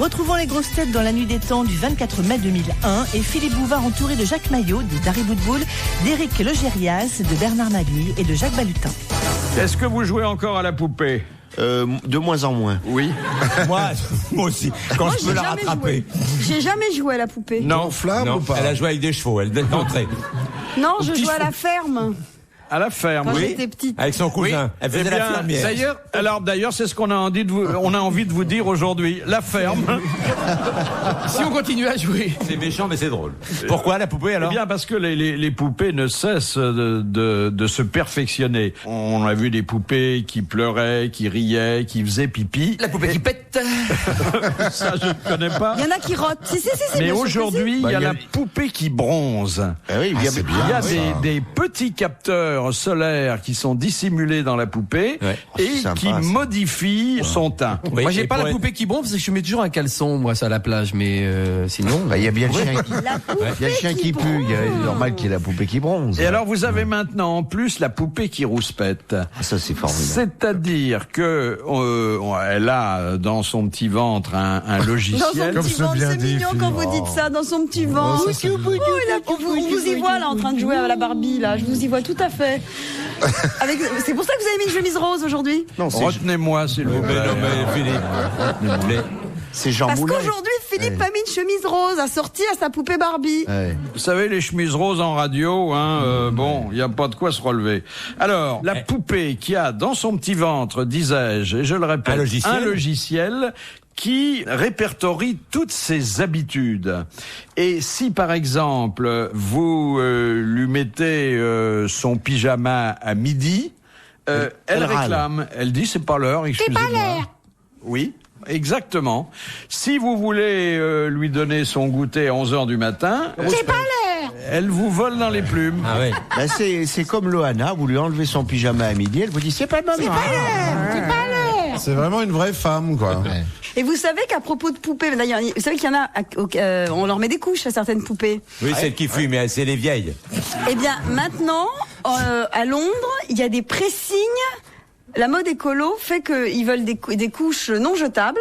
Retrouvons les grosses têtes dans la nuit des temps du 24 mai 2001 et Philippe Bouvard entouré de Jacques Maillot, de Dari Boudboul, d'Éric Logérias, de Bernard Mabille et de Jacques Balutin. Est-ce que vous jouez encore à la poupée ? De moins en moins. Oui. Moi aussi, quand je peux la rattraper. J'ai jamais joué à la poupée. Non, Flamme Non, ou pas? elle a joué avec des chevaux, elle d'entrée. Non, je jouais à la ferme à la ferme, quand oui. j'étais petite. Avec son cousin. Elle faisait Eh bien, la fermière. D'ailleurs, c'est ce qu'on a envie de vous dire aujourd'hui. La ferme. Si on continue à jouer. C'est méchant, mais c'est drôle. Pourquoi la poupée alors? Eh bien, parce que les poupées ne cessent de se perfectionner. On a vu des poupées qui pleuraient, qui riaient, qui faisaient pipi. La poupée qui pète. Ça, je ne connais pas. Il y en a qui rotent. Si, Mais bien sûr que aujourd'hui, il y a la poupée qui bronze. Ah oui, Il y a des petits capteurs solaires qui sont dissimulés dans la poupée et sympa, qui ça. modifient son teint. Oui, Moi, j'ai et pas pour la être- poupée qui bronze parce que je mets toujours un caleçon, moi, ça à la plage. Mais sinon. Il y a bien le chien qui, La poupée il y a le chien qui pue. Il est normal qu'il y ait la poupée qui bronze. Et alors, vous avez maintenant en plus la poupée qui rouspète. Ah, ça, c'est formidable. C'est-à-dire que elle a dans son petit ventre un Dans son logiciel. Comme petit c'est ventre, bien c'est dit, mignon quand vous Philippe. dites ça, dans son petit ventre. On vous y voit là en train de jouer à la Barbie là, je vous y vois tout à fait. C'est pour ça que vous avez mis une chemise rose aujourd'hui. Non, Retenez-moi, s'il vous plaît. Philippe. c'est Jean Parce Boulet. qu'aujourd'hui, Philippe a mis une chemise rose assortie à sa poupée Barbie. Ouais. Vous savez, les chemises roses en radio, bon, il n'y a pas de quoi se relever. Alors, la poupée qui a dans son petit ventre, disais-je, et je le répète, Un logiciel qui répertorie toutes ses habitudes. Et si, par exemple, vous lui mettez son pyjama à midi, elle elle râle. réclame. Elle dit, c'est pas l'heure, excusez-moi. C'est pas l'heure. Oui. Exactement. Si vous voulez lui donner son goûter à 11h du matin, c'est pas l'heure. Elle vous vole dans les plumes. Ah ouais. Bah, c'est comme Loana, vous lui enlevez son pyjama à midi, elle vous dit c'est pas le moment. C'est vraiment une vraie femme, quoi. Et vous savez qu'à propos de poupées, d'ailleurs, vous savez qu'il y en a, on leur met des couches à certaines poupées. Oui, celle qui fume, mais c'est les vieilles. Eh bien, maintenant, à Londres, il y a des pressings. La mode écolo fait qu'ils veulent des couches non jetables.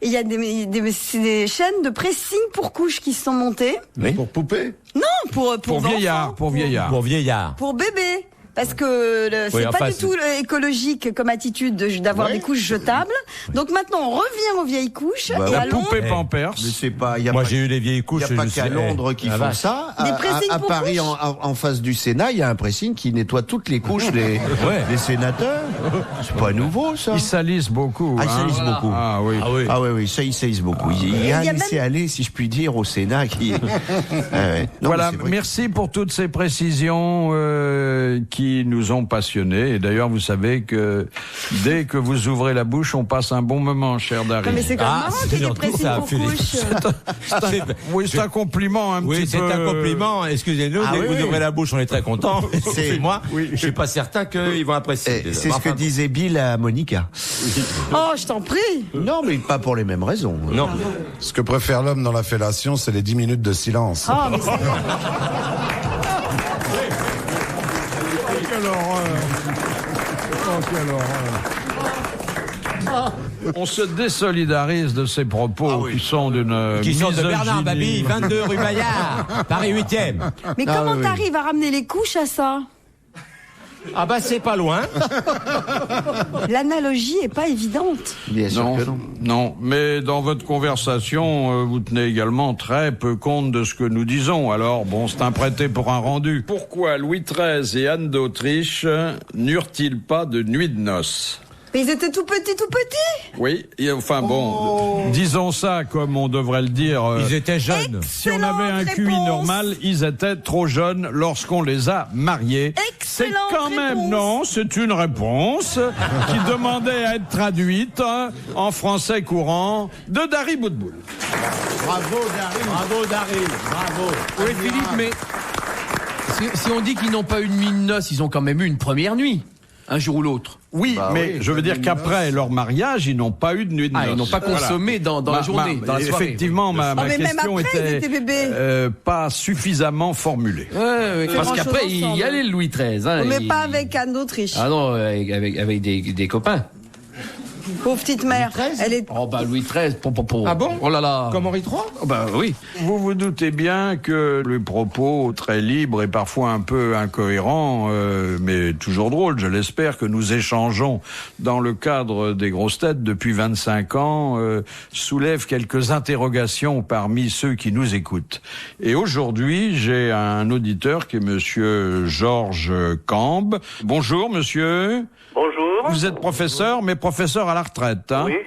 Et il y a des chaînes de pressing pour couches qui se sont montées. Pour poupée. Non, pour enfants, vieillard, pour vieillard. Pour vieillard. pour bébé. Parce que c'est pas du tout écologique comme attitude d'avoir des couches jetables. Donc maintenant, on revient aux vieilles couches. Bah, et la à Londres, Poupée Pampers. Mais c'est pas, y a Moi, pas, j'ai eu les vieilles couches. y a pas je qu'à sais- Londres qui la font vache. ça. Des pressings À pour Paris, couches. en face du Sénat, il y a un pressing qui nettoie toutes les couches des sénateurs. C'est pas nouveau, ça. Ils salissent beaucoup. Ah, ils salissent hein. beaucoup. Ah oui. Ah oui. Ah oui, ça, ils salissent beaucoup. Il y a un Il y a même- laisser-aller, si je puis dire, au Sénat qui... ouais. Non, Voilà, mais c'est vrai. merci pour toutes ces précisions qui nous ont passionnés. Et d'ailleurs, vous savez que dès que vous ouvrez la bouche, on passe un bon moment, cher Dari. Non, mais c'est quand même Ah, marrant c'est qu'il y ait des gentil, pressings ça, pour Philippe. couches. Oui, c'est un compliment un Oui, petit c'est peu. un compliment. Excusez-nous, Ah dès que oui, vous oui. ouvrez la bouche, on est très content. C'est- Moi, je suis pas certain qu'ils vont apprécier. C'est ce que Enfin, disait Bill à Monica. Oh, je t'en prie. Non, mais pas pour les mêmes raisons. Non. Ce que préfère l'homme dans la fellation, c'est les 10 minutes de silence. Oh, mais c'est- Quelle horreur. Oh, quelle horreur. On se désolidarise de ces propos qui sont d'une Qui sont de Bernard misogynie. Mabille, 22 rue Bayard, Paris 8e. mais Ah, comment oui, oui. t'arrives à ramener les couches à ça? Ah bah c'est pas loin. L'analogie est pas évidente. Bien sûr Non, que non. non, mais dans votre conversation, vous tenez également très peu compte de ce que nous disons. Alors, bon, c'est un prêté pour un rendu. Pourquoi Louis XIII et Anne d'Autriche n'eurent-ils pas de nuit de noces? Mais ils étaient tout petits. Oui, et enfin bon, disons ça comme on devrait le dire. Ils étaient jeunes. Si on avait un Excellente QI réponse. normal, ils étaient trop jeunes lorsqu'on les a mariés. C'est Excellente quand même, réponse. non, c'est une réponse qui demandait à être traduite en français courant de Dari Boudboul. Bravo, Dari. Bravo Daryl, bravo. Oui, Philippe, mais si on dit qu'ils n'ont pas eu de nuit de noces, ils ont quand même eu une première nuit, un jour ou l'autre. Oui, Bah mais oui, je veux dire qu'après leur mariage, ils n'ont pas eu de nuit de noces. Ah, ils n'ont pas consommé dans la journée, dans la soirée. Effectivement, ma mais même question après, ils étaient bébés. pas suffisamment formulée. Ouais, parce grand-chose qu'après, il ensemble. y allait le Louis XIII. Hein, Mais il- pas avec Anne d'Autriche. Ah non, avec des copains. Pauvre petite mère. Elle est... Oh bah Louis XIII, Ah bon? Oh là là. Comme Henri III? Oh bah oui. Vous vous doutez bien que les propos très libres et parfois un peu incohérents, mais toujours drôles, je l'espère, que nous échangeons dans le cadre des grosses têtes depuis 25 ans, soulèvent quelques interrogations parmi ceux qui nous écoutent. Et aujourd'hui, j'ai un auditeur qui est monsieur Georges Cambe. Bonjour, monsieur. Bonjour. Vous êtes professeur, mais professeur à la retraite, hein? Oui.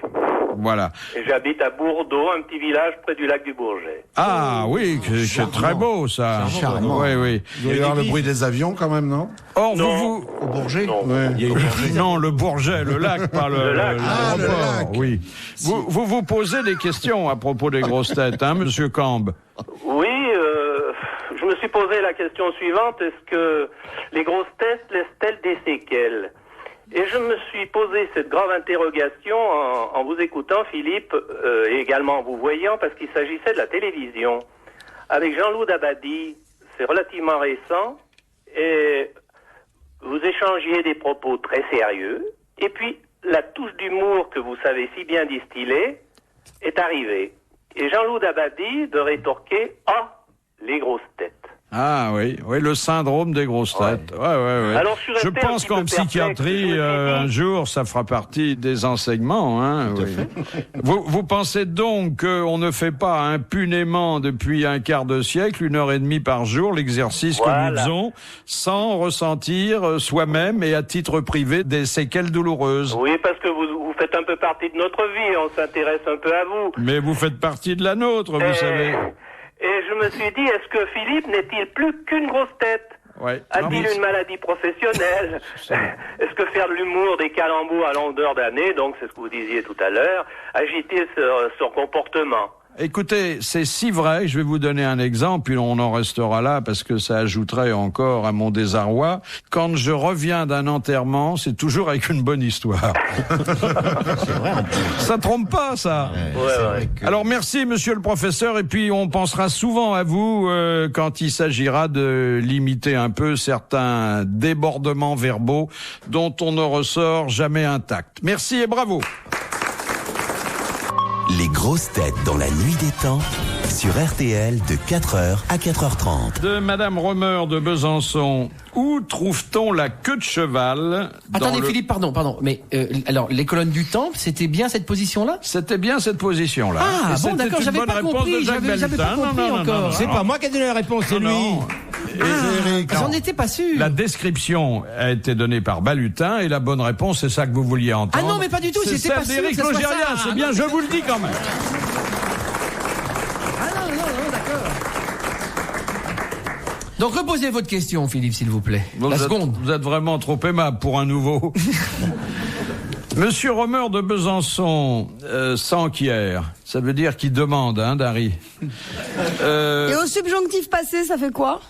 Voilà. Et j'habite à Bourdeau, un petit village près du lac du Bourget. Ah oui, c'est très beau ça. Charmant. Oui, oui. Il doit y avoir le bruit des avions quand même, non? Or, Non. vous... Au Bourget? Non. Non, le Bourget, le lac, pas le lac. Ah, le l'aéroport, lac. oui. Vous posez des questions à propos des grosses têtes, hein, monsieur Cambe? Oui, je me suis posé la question suivante. Est-ce que les grosses têtes laissent-elles des séquelles? Et je me suis posé cette grave interrogation en vous écoutant, Philippe, et également en vous voyant, parce qu'il s'agissait de la télévision. Avec Jean-Loup Dabadi, c'est relativement récent, et vous échangiez des propos très sérieux, et puis la touche d'humour que vous savez si bien distiller est arrivée. Et Jean-Loup Dabadi de rétorquer « Ah, les grosses têtes ». Ah oui, oui, le syndrome des grosses têtes. Ouais. Alors, je suis resté je un pense petit qu'en peu perplexe, psychiatrie, je me suis dit- un jour, ça fera partie des enseignements. Hein, oui. Vous pensez donc qu'on ne fait pas impunément depuis un quart de siècle, 1h30 par jour, l'exercice que nous Voilà. faisons, sans ressentir soi-même et à titre privé des séquelles douloureuses? Oui, parce que vous faites un peu partie de notre vie, on s'intéresse un peu à vous. Mais vous faites partie de la nôtre, vous savez. Et je me suis dit, est-ce que Philippe n'est-il plus qu'une grosse tête? Ouais. A-t-il Non, une maladie professionnelle? Est-ce que faire de l'humour, des calembours à longueur d'année, donc c'est ce que vous disiez tout à l'heure, agit-il son comportement? Écoutez, c'est si vrai, je vais vous donner un exemple, puis on en restera là parce que ça ajouterait encore à mon désarroi. Quand je reviens d'un enterrement, c'est toujours avec une bonne histoire. Ça trompe pas, ça. Ouais. Alors merci, monsieur le professeur, et puis on pensera souvent à vous quand il s'agira de limiter un peu certains débordements verbaux dont on ne ressort jamais intact. Merci et bravo. Les grosses têtes dans la nuit des temps sur RTL de 4h à 4h30. De Madame Romer de Besançon, où trouve-t-on la queue de cheval dans Attendez le... Philippe, pardon, mais alors les colonnes du temple, c'était bien cette position-là? C'était bien cette position-là. Ah, Et bon, c'était d'accord, une j'avais bonne pas réponse compris, de Jacques j'avais pas Balutin. compris encore. C'est pas moi qui ai donné la réponse, c'est lui. Non. J'en étais pas sûr. La description a été donnée par Balutin et la bonne réponse, c'est ça que vous vouliez entendre. Ah non, mais pas du tout, C'est j'étais pas celle sûr d'Éric que ce soit Logérias, ça. c'est bien, je vous le dis quand même. Ah non, d'accord. Donc reposez votre question, Philippe, s'il vous plaît. Vous êtes- Vous êtes vraiment trop aimable pour un nouveau. Monsieur Romer de Besançon, s'enquiert. Ça veut dire qu'il demande, hein, Dari. Et au subjonctif passé, ça fait quoi?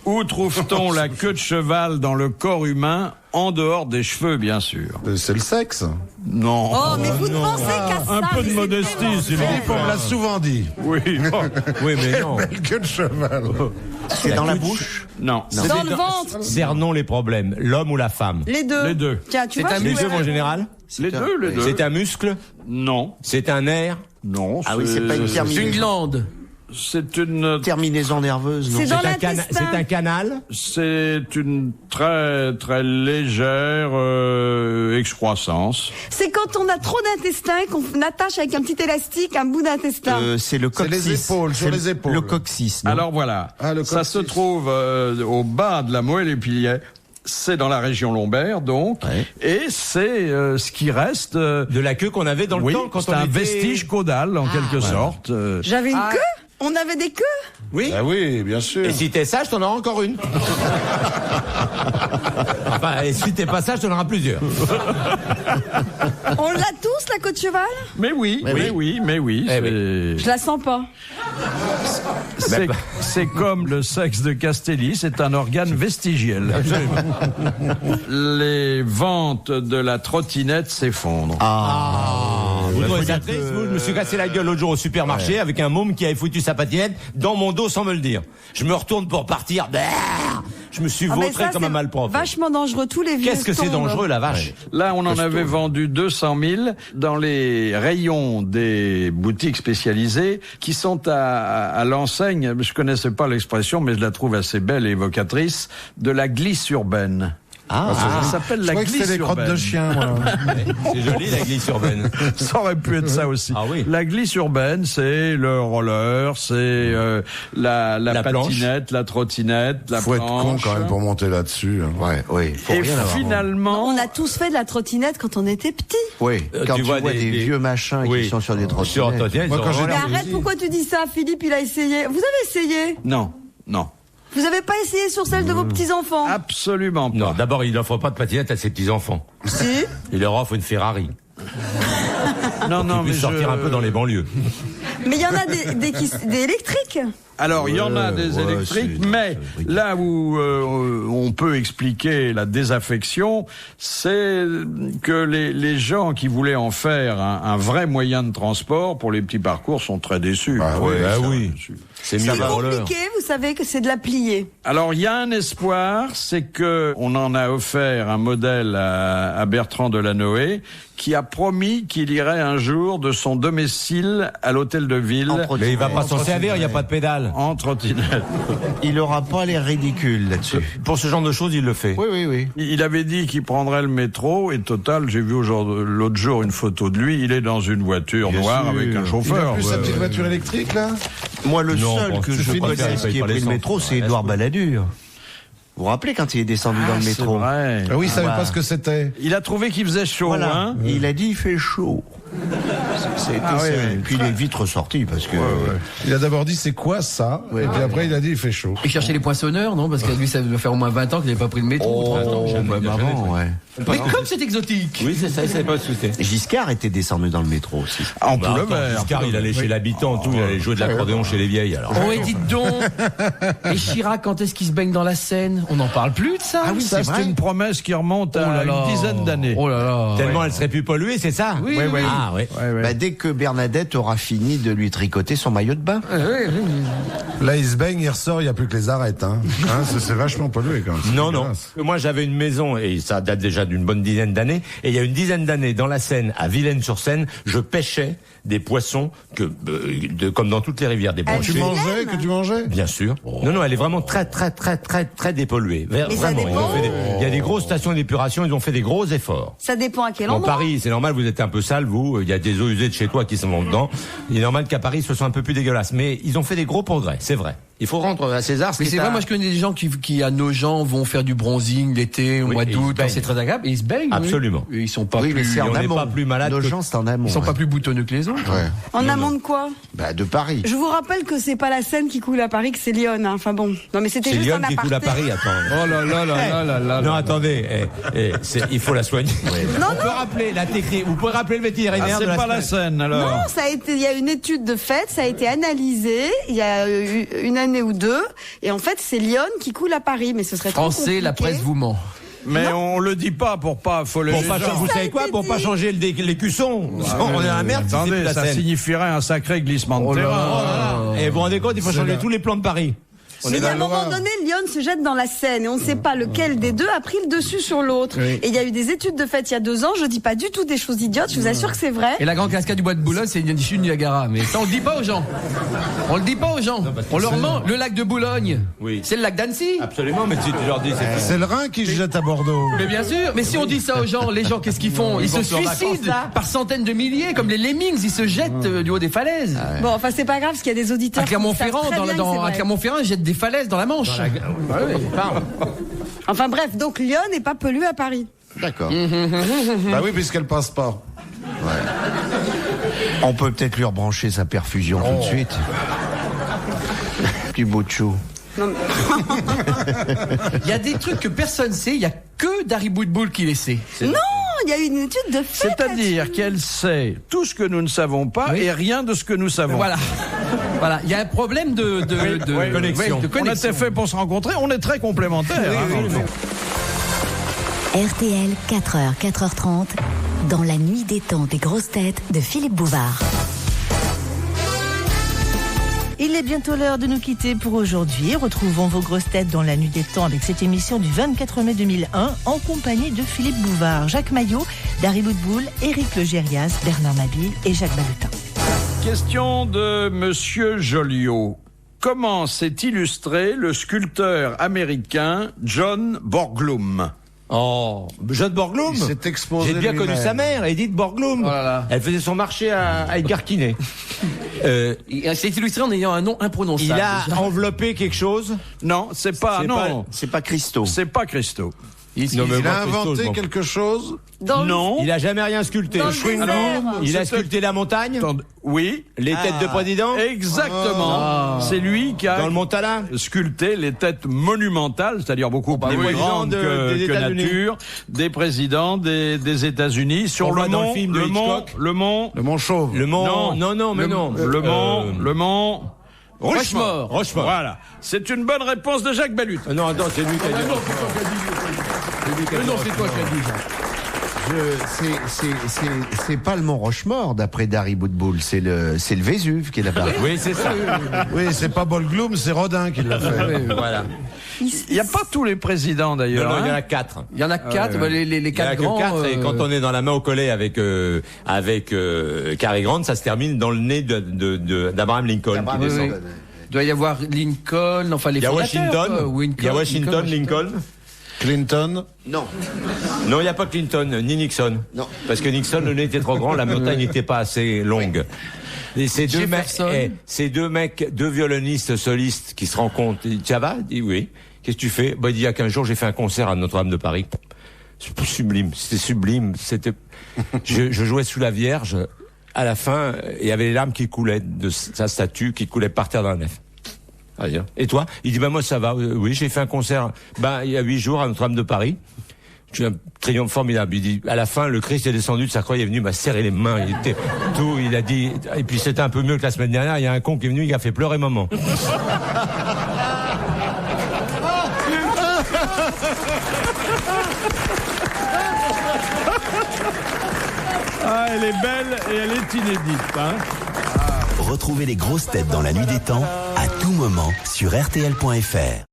Où trouve-t-on la queue de cheval dans le corps humain, en dehors des cheveux, bien sûr? C'est le sexe. Non. Oh, mais vous ne pensez qu'à ça. Un peu de mais c'est modestie, tellement s'il vous Philippe, on me l'a souvent dit. Oui. Oui, mais non. Belle queue de cheval. C'est dans la bouche? Non. Dans le ventre. Cernons les problèmes. L'homme ou la femme? Les deux. Les deux. Tiens, tu C'est vois, un je Les vais- deux, en général? Les deux. C'est un muscle? Non. C'est un nerf? Non. Ah oui, c'est pas une C'est une terminaison. glande. C'est une Terminaison nerveuse, non? C'est dans C'est l'intestin. un canal? C'est une très très légère excroissance. C'est quand on a trop d'intestin et qu'on attache avec un petit élastique un bout d'intestin. C'est le C'est coccyx. les épaules, sur C'est les épaules. Le coccyx, non? Alors voilà, Ah, le ça coccyx. se trouve au bas de la moelle épinière. C'est dans la région lombaire, donc, Ouais. et c'est ce qui reste. De la queue qu'on avait dans le Oui, temps quand c'est on un était... vestige caudal en quelque sorte. J'avais une queue? On avait des queues? Oui. Ah oui, bien sûr. Et si t'es sage, t'en auras encore une. Enfin, et si t'es pas sage, t'en auras plusieurs. On l'a tous, la queue de cheval? Mais oui. Eh oui. Je la sens pas. C'est comme le sexe de Castelli, c'est un organe vestigiel. Les ventes de la trottinette s'effondrent. Vous trouvez ça triste, vous? Je me suis cassé la gueule l'autre jour au supermarché avec un môme qui avait foutu sa patinette dans mon dos sans me le dire. Je me retourne pour partir. Je me suis Ah, mais vautré ça, comme un c'est malpropre. vachement dangereux, tous les vieux. Qu'est-ce que c'est tombent. dangereux, la vache? Là, on en avait vendu 200 000 dans les rayons des boutiques spécialisées qui sont à l'enseigne, je connaissais pas l'expression, mais je la trouve assez belle et évocatrice, de la glisse urbaine. Ça s'appelle Je la crois que glisse c'est les crottes urbaine. de chien, moi. C'est joli, la glisse urbaine. Ça aurait pu être ça aussi. Ah oui. La glisse urbaine, c'est le roller, c'est la patinette, la trottinette, la Faut être con planche. quand même pour monter là-dessus. hein. Ouais, oui. Faut Et rien avoir. finalement, On a tous fait de la trottinette quand on était petits. Oui, quand tu vois des des- vieux machins Oui. qui sont sur des Sur trottinettes. trottinette, Moi, ils quand ont j'ai- Mais l'air- arrête, pourquoi tu dis ça? Philippe, il a essayé. Vous avez essayé? non. Vous avez pas essayé sur celle de vos petits-enfants? Absolument pas. Non, d'abord, il n'offre pas de patinette à ses petits-enfants. Si. Il leur offre une Ferrari. Non, Ils puissent sortir un peu dans les banlieues. Mais il y en a des électriques. Alors, il y en a des électriques, mais là où on peut expliquer la désaffection, c'est que les gens qui voulaient en faire un vrai moyen de transport pour les petits parcours sont très déçus. Ah oui, ça, oui. déçus. C'est C'est mieux le roller. compliqué, vous savez que c'est de la plier. Alors, il y a un espoir, c'est que on en a offert un modèle à Bertrand Delanoë, qui a promis qu'il irait un jour de son domicile à l'hôtel de ville Mais il va pas s'en servir, il n'y a pas de pédale. en trottinette. Il aura pas l'air ridicule là-dessus. Pour ce genre de choses, il le fait. Oui, oui, oui. Il avait dit qu'il prendrait le métro, et total, j'ai vu l'autre jour une photo de lui, il est dans une voiture noire avec un Il a chauffeur. plus sa petite voiture électrique, là? Moi, le Non, seul bon, que tu je fais une connaisse voiture, il qui paye ait pas pris le l'essence. métro, c'est Édouard Balladur. Vous vous rappelez quand il est descendu dans le C'est métro? vrai. Ah oui, il savait Voilà. pas ce que c'était. Il a trouvé qu'il faisait chaud, Voilà. hein. Il a dit il fait chaud. C'est Ah oui, oui. Puis il est vite ressorti parce que. Il a d'abord dit c'est quoi ça? Et puis après il a dit il fait chaud. Il cherchait les poinçonneurs, non? Parce que lui, ça doit faire au moins 20 ans qu'il n'avait pas pris le métro. 30 ans. Même avant, ouais. Mais comme c'est exotique! Oui, c'est ça, il savait pas ce que c'était. Giscard était descendu dans le métro aussi. En Bah, attends, Giscard, il allait chez l'habitant, tout, il allait jouer de l'accordéon chez les vieilles, alors. Oh, et dites donc! Et Chirac, quand est-ce qu'il se baigne dans la Seine? On n'en parle plus de ça? Ah oui, Ça, c'est c'est vrai. une promesse qui remonte à une dizaine d'années. Oh là là! Tellement elle serait plus polluée, c'est ça? Oui, Ouais, ouais. Ah, oui. Ouais, ouais. Bah, dès que Bernadette aura fini de lui tricoter son maillot de bain. Là il se baigne, il ressort, il n'y a plus que les arêtes. Hein. C'est vachement pollué quand même. C'est Non, non. dégueulasse. Moi, j'avais une maison, et ça date déjà d'une bonne dizaine d'années, et il y a une dizaine d'années, dans la Seine, à Vilaine-sur-Seine, je pêchais des poissons comme dans toutes les rivières, des Ah, brochets. Que tu mangeais? Bien sûr. Non, non, elle est vraiment très, très, très, très, très dépolluée. Mais ça Vraiment. dépend. Il y a des grosses stations d'épuration, ils ont fait des gros efforts. Ça dépend à quel Bon, endroit. Paris, c'est normal, vous êtes un peu sale, vous. Il y a des eaux usées de chez toi qui sont dedans. Il est normal qu'à Paris, ce soit un peu plus dégueulasse. Mais ils ont fait des gros progrès, c'est vrai. Il faut rendre à César ce Mais qui c'est est vrai, à- moi je connais des gens qui à Nogent vont faire du bronzing l'été, au Oui, mois et ils d'août, se quand baignent. c'est très agréable, et ils se baignent. oui. Absolument. Et ils sont pas Oui, mais plus, c'est en on n'est amont. pas plus malade Nos que- gens, c'est en amont. ils sont ouais. pas plus boutonneux que les autres. Ouais. En amont de quoi? Bah, de Paris. Je vous rappelle que c'est pas la Seine qui coule à Paris, que c'est Lyon. Hein. Enfin bon. Non mais c'était C'est juste Lyon un qui coule à aparté. Paris, attends. Oh là là là là là là. Non, attendez, il faut la soigner. Non, On peut rappeler la technique, vous pouvez rappeler le vétérinaire Ah, c'est de la pas la Seine. Seine, alors. Non, ça a été, il y a une étude de fait, ça a été analysé il y a une année ou deux, et en fait c'est Lyon qui coule à Paris, mais ce serait trop Français, la compliqué. presse vous ment. Mais on le dit pas pour pas affoler Pour les pas, gens. vous savez quoi? Pour pas changer les cuissons. On est dans la merde si c'est plus Attendez, la ça Seine. signifierait un sacré glissement de Oh là terrain. là. Et vous vous rendez compte, il faut changer tous les plans de Paris. Mais à un moment donné, Lyon se jette dans la Seine et on ne sait pas lequel des deux a pris le dessus sur l'autre. Oui. Et il y a eu des études de fait il y a 2 ans, je dis pas du tout des choses idiotes, je vous assure que c'est vrai. Et la grande cascade du bois de Boulogne, c'est une chute du Niagara. Mais ça, on le dit pas aux gens. On le dit pas aux gens. On leur ment. Le lac de Boulogne, Oui. c'est le lac d'Annecy. Absolument, mais si tu leur dis, c'est C'est le Rhin qui se jette à Bordeaux. Mais bien sûr. Mais si on dit ça aux gens, les gens, qu'est-ce qu'ils font? Ils se vont en vacances, suicident là. par centaines de milliers, comme les lemmings. Ils se jettent du haut des falaises. Bon, enfin c'est pas grave parce qu'il y a des auditeurs À Clermont-Ferrand, qui savent très bien que c'est à vrai. Clermont-Ferrand, ils jettent des falaises dans la Manche. Enfin bref, donc Lyon n'est pas pollué à Paris. D'accord. Bah oui, puisqu'elle passe pas. On peut peut-être lui rebrancher sa perfusion tout de suite. Petit bout de chou. Il y a des trucs que personne sait. Il y a que Dari Boudboul qui les sait. Non, il y a eu une étude de fait. C'est-à-dire là-dessus. qu'elle sait tout ce que nous ne savons pas Oui. et rien de ce que nous savons. Voilà. Voilà. Il y a un problème de connexion. de On connexion. était fait pour se rencontrer, on est très complémentaires. hein. RTL, 4h, 4h30, dans la nuit des temps des grosses têtes de Philippe Bouvard. Il est bientôt l'heure de nous quitter pour aujourd'hui. Retrouvons vos grosses têtes dans la nuit des temps avec cette émission du 24 mai 2001 en compagnie de Philippe Bouvard, Jacques Maillot, Dari Boudboul, Éric Legérias, Bernard Mabille et Jacques Balutin. Question de Monsieur Joliot. Comment s'est illustré le sculpteur américain John Borglum? Oh, John Borglum. Il s'est exposé J'ai bien connu lui-même. sa mère, Edith Borglum. Oh là là. Elle faisait son marché à Edgar Quinet. Il s'est illustré en ayant un nom imprononçable. Il a enveloppé quelque chose. Non, c'est pas C'est pas Christo. C'est pas Christo. Non, mais Il moi, a Christo, inventé je m'en quelque chose. Non. Il a jamais rien sculpté. Dans le désert. Il a sculpté la montagne, Oui. les têtes de président, Exactement. C'est lui qui a dans le Montana. sculpté les têtes monumentales, c'est-à-dire beaucoup plus oui, grandes des que États-Unis. nature, des présidents des États-Unis sur On le voit dans mont, le film de le mont, Hitchcock. le mont, Le Mont Chauve. Le Mont. Non. Non, mais non. le mont. Rochemort. Rochefort. Voilà. C'est une bonne réponse de Jacques Balut. Non, attends, c'est lui qui a dit. Non, c'est toi qui as dit. Non, c'est toi qui as dit. C'est pas le Mont Rochemort, d'après Dari Boudboul, c'est le Vésuve qui est là-bas. Oui, c'est ça. Oui, c'est pas Borglum, c'est Rodin qui l'a fait. Voilà. Il n'y a pas tous les présidents Non, d'ailleurs. non, il y en hein. a 4. Il y en a 4, les Il y en a 4 que grands. 4 et quand on est dans la main au collet avec Cary Grant, ça se termine dans le nez d'Abraham Lincoln. qui Oui, descend. oui. Il doit y avoir Lincoln, enfin les Il y a fondateurs, Washington, il y a Washington, Lincoln. Clinton. Non. Non, il n'y a pas Clinton, ni Nixon. Non. Parce que Nixon, le nez était trop grand, la montagne n'était pas assez longue. Et ces deux Jefferson. mecs, deux violonistes solistes qui se rencontrent. Il dit, ça va? Il dit, oui. Qu'est-ce que tu fais? Bah, il dit, il y a 15 jours, j'ai fait un concert à Notre-Dame de Paris. C'est sublime. C'était sublime. Je jouais sous la Vierge. À la fin, il y avait les larmes qui coulaient de sa statue, qui coulaient par terre dans la nef. Ah, bien. Et toi? Il dit, bah, moi, ça va. Oui, j'ai fait un concert, il y a 8 jours à Notre-Dame de Paris. J'ai un triomphe formidable. Il dit, à la fin, le Christ est descendu de sa croix, il est venu, m'a serré les mains, il était tout, il a dit, et puis c'était un peu mieux que la semaine dernière, il y a un con qui est venu, il a fait pleurer maman. Ah, elle est belle et elle est inédite. Hein. Retrouvez les grosses têtes dans la nuit des temps à tout moment sur RTL.fr.